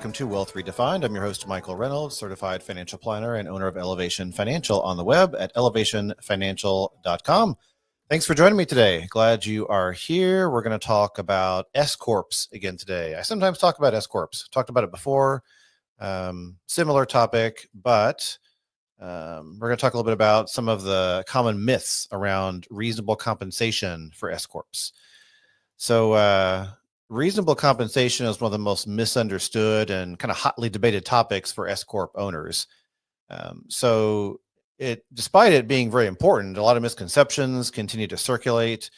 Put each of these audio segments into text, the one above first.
welcome to Wealth Redefined. I'm your host, Michael Reynolds, certified financial planner and owner of Elevation Financial on the web at elevationfinancial.com. Thanks for joining me today. Glad you are here. We're going to talk about S-Corps again today. I sometimes talk about S-Corps. Talked about it before, similar topic, but we're going to talk a little bit about some of the common myths around reasonable compensation for S-Corps. So reasonable compensation is one of the most misunderstood and kind of hotly debated topics for S-Corp owners. Despite it being very important, a lot of misconceptions continue to circulate,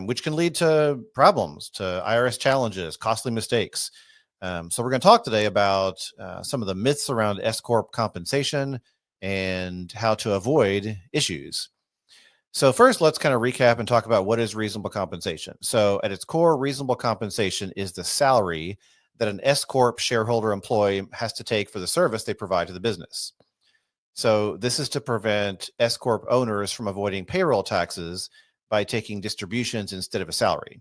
which can lead to problems, to IRS challenges, costly mistakes. So we're going to talk today about some of the myths around S-Corp compensation and how to avoid issues. So first, let's kind of recap and talk about what is reasonable compensation. So at its core, reasonable compensation is the salary that an S-Corp shareholder employee has to take for the service they provide to the business. So this is to prevent S-Corp owners from avoiding payroll taxes by taking distributions instead of a salary.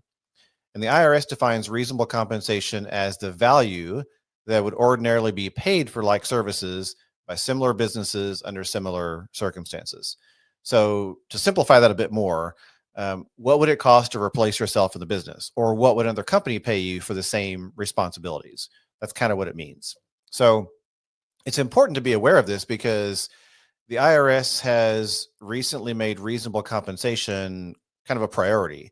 And the IRS defines reasonable compensation as the value that would ordinarily be paid for like services by similar businesses under similar circumstances. So to simplify that a bit more, what would it cost to replace yourself in the business? Or what would another company pay you for the same responsibilities? That's kind of what it means. So it's important to be aware of this because the IRS has recently made reasonable compensation kind of a priority.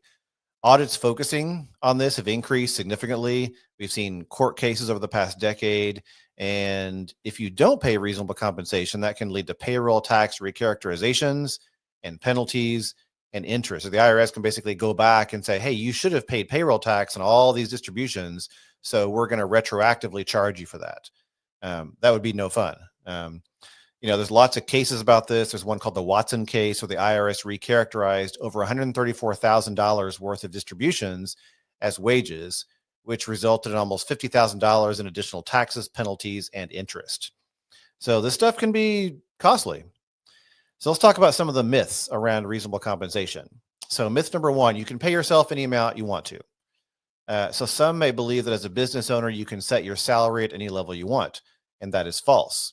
Audits focusing on this have increased significantly. We've seen court cases over the past decade. And if you don't pay reasonable compensation, that can lead to payroll tax recharacterizations and penalties and interest. So the IRS can basically go back and say, hey, you should have paid payroll tax on all these distributions, so we're going to retroactively charge you for that. That would be no fun. There's lots of cases about this. There's one called the Watson case where the IRS recharacterized over $134,000 worth of distributions as wages, which resulted in almost $50,000 in additional taxes, penalties, and interest. So this stuff can be costly. So let's talk about some of the myths around reasonable compensation. So myth number one, you can pay yourself any amount you want to. So some may believe that as a business owner, you can set your salary at any level you want, and that is false.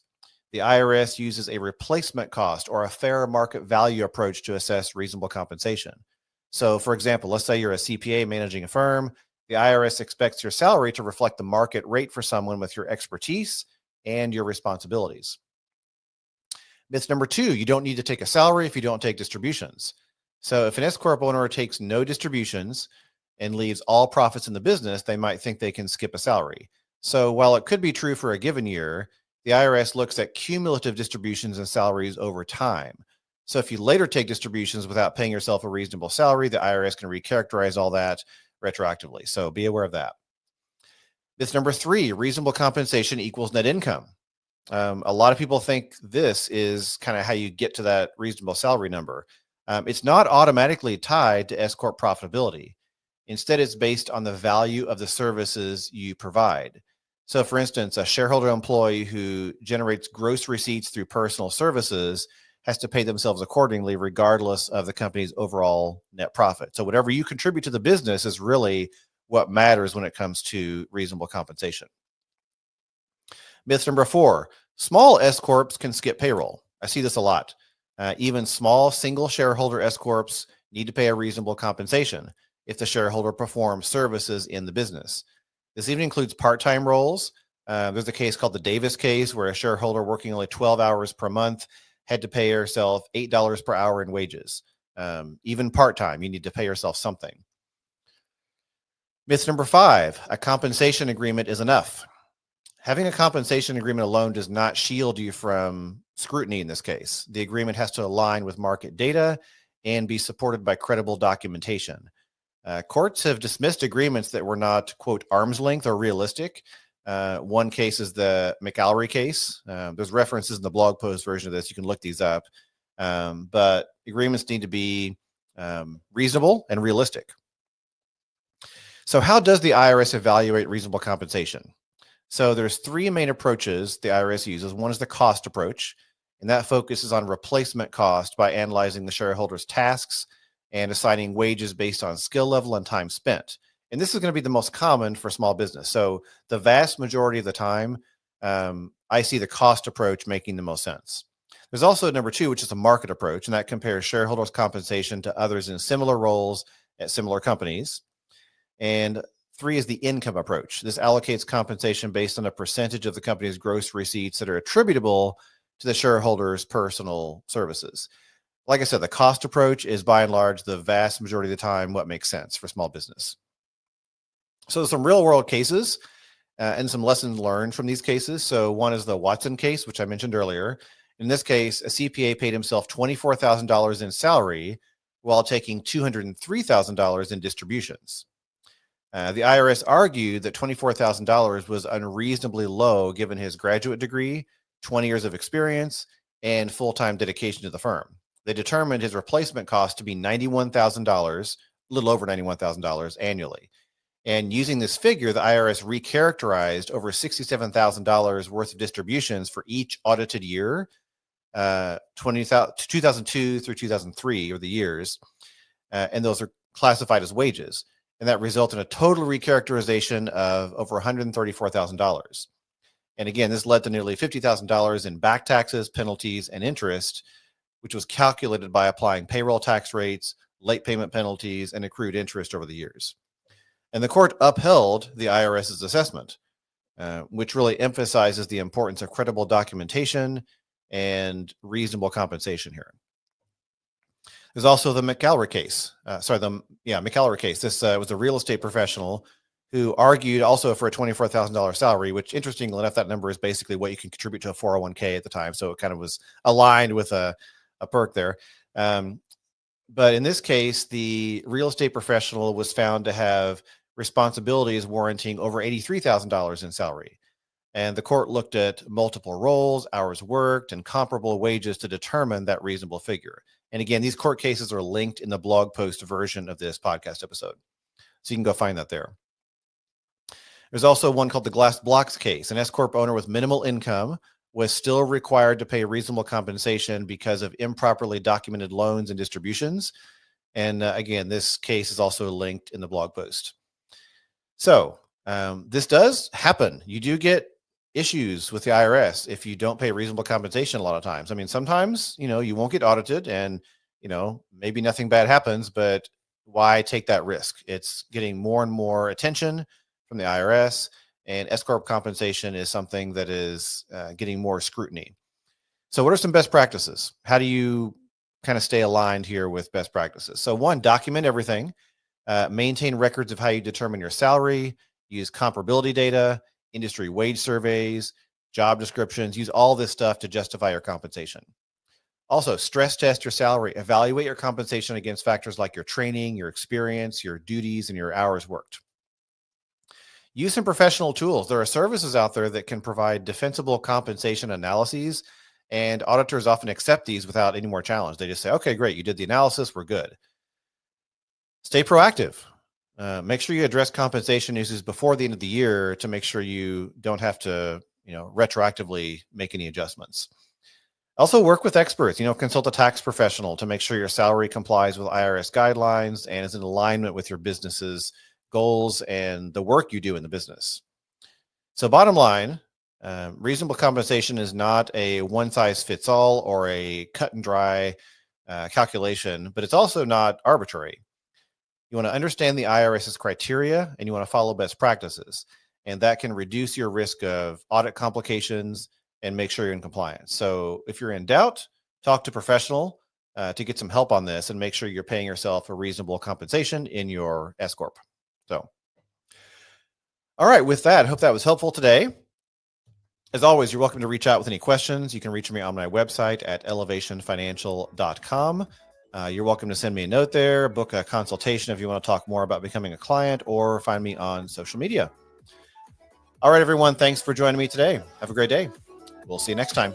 The IRS uses a replacement cost or a fair market value approach to assess reasonable compensation. So for example, let's say you're a CPA managing a firm. The IRS expects your salary to reflect the market rate for someone with your expertise and your responsibilities. Myth number two, you don't need to take a salary if you don't take distributions. So if an S-Corp owner takes no distributions and leaves all profits in the business, they might think they can skip a salary. So while it could be true for a given year, the IRS looks at cumulative distributions and salaries over time. So if you later take distributions without paying yourself a reasonable salary, the IRS can recharacterize all that retroactively. So be aware of that. Myth number three, reasonable compensation equals net income. A lot of people think this is kind of how you get to that reasonable salary number. It's not automatically tied to S-Corp profitability. Instead, it's based on the value of the services you provide. So for instance, a shareholder employee who generates gross receipts through personal services has to pay themselves accordingly, regardless of the company's overall net profit. So whatever you contribute to the business is really what matters when it comes to reasonable compensation. Myth number four, small S-Corps can skip payroll. I see this a lot. Even small single shareholder S-Corps need to pay a reasonable compensation if the shareholder performs services in the business. This even includes part-time roles. There's a case called the Davis case where a shareholder working only 12 hours per month had to pay herself $8 per hour in wages. Even part-time, you need to pay yourself something. Myth number five, a compensation agreement is enough. Having a compensation agreement alone does not shield you from scrutiny in this case. The agreement has to align with market data and be supported by credible documentation. Courts have dismissed agreements that were not, quote, arm's length or realistic. One case is the McAllery case. There's references in the blog post version of this. You can look these up. But agreements need to be reasonable and realistic. So how does the IRS evaluate reasonable compensation? So there's three main approaches the IRS uses. One is the cost approach, and that focuses on replacement cost by analyzing the shareholder's tasks and assigning wages based on skill level and time spent. And this is going to be the most common for small business. So the vast majority of the time, I see the cost approach making the most sense. There's also number 2, which is a market approach, and that compares shareholders' compensation to others in similar roles at similar companies. And 3 is the income approach. This allocates compensation based on a percentage of the company's gross receipts that are attributable to the shareholders' personal services. Like I said, the cost approach is by and large the vast majority of the time what makes sense for small business. So there's some real world cases and some lessons learned from these cases. So one is the Watson case, which I mentioned earlier. In this case, a CPA paid himself $24,000 in salary while taking $203,000 in distributions. The IRS argued that $24,000 was unreasonably low given his graduate degree, 20 years of experience, and full-time dedication to the firm. They determined his replacement cost to be $91,000, a little over $91,000 annually. And using this figure, the IRS recharacterized over $67,000 worth of distributions for each audited year, 2002 through 2003 are the years, and those are classified as wages. And that resulted in a total recharacterization of over $134,000. And again, this led to nearly $50,000 in back taxes, penalties, and interest, which was calculated by applying payroll tax rates, late payment penalties, and accrued interest over the years. And the court upheld the IRS's assessment, which really emphasizes the importance of credible documentation and reasonable compensation here. There's also the McAlroy case. McAlroy case. This was a real estate professional who argued also for a $24,000 salary, which interestingly enough, that number is basically what you can contribute to a 401k at the time. So it kind of was aligned with a perk there. But in this case, the real estate professional was found to have responsibilities warranting over $83,000 in salary. And the court looked at multiple roles, hours worked, and comparable wages to determine that reasonable figure. And again, these court cases are linked in the blog post version of this podcast episode. So you can go find that there. There's also one called the Glass Blocks case. An S-Corp owner with minimal income was still required to pay reasonable compensation because of improperly documented loans and distributions. And again, this case is also linked in the blog post. So this does happen. You do get issues with the IRS if you don't pay reasonable compensation a lot of times. I mean, sometimes, you won't get audited and, maybe nothing bad happens, but why take that risk? It's getting more and more attention from the IRS, and S-Corp compensation is something that is getting more scrutiny. So what are some best practices? How do you kind of stay aligned here with best practices? So one, document everything. Maintain records of how you determine your salary, use comparability data, industry wage surveys, job descriptions, use all this stuff to justify your compensation. Also, stress test your salary, evaluate your compensation against factors like your training, your experience, your duties, and your hours worked. Use some professional tools. There are services out there that can provide defensible compensation analyses, and auditors often accept these without any more challenge. They just say, okay, great, you did the analysis, we're good. Stay proactive. Make sure you address compensation issues before the end of the year to make sure you don't have to, retroactively make any adjustments. Also work with experts, consult a tax professional to make sure your salary complies with IRS guidelines and is in alignment with your business's goals and the work you do in the business. So bottom line, reasonable compensation is not a one size fits all or a cut and dry calculation, but it's also not arbitrary. You want to understand the IRS's criteria and you want to follow best practices. And that can reduce your risk of audit complications and make sure you're in compliance. So if you're in doubt, talk to a professional to get some help on this and make sure you're paying yourself a reasonable compensation in your S-Corp. So, all right, with that, I hope that was helpful today. As always, you're welcome to reach out with any questions. You can reach me on my website at elevationfinancial.com. You're welcome to send me a note there, book a consultation if you want to talk more about becoming a client, or find me on social media. All right, everyone. Thanks for joining me today. Have a great day. We'll see you next time.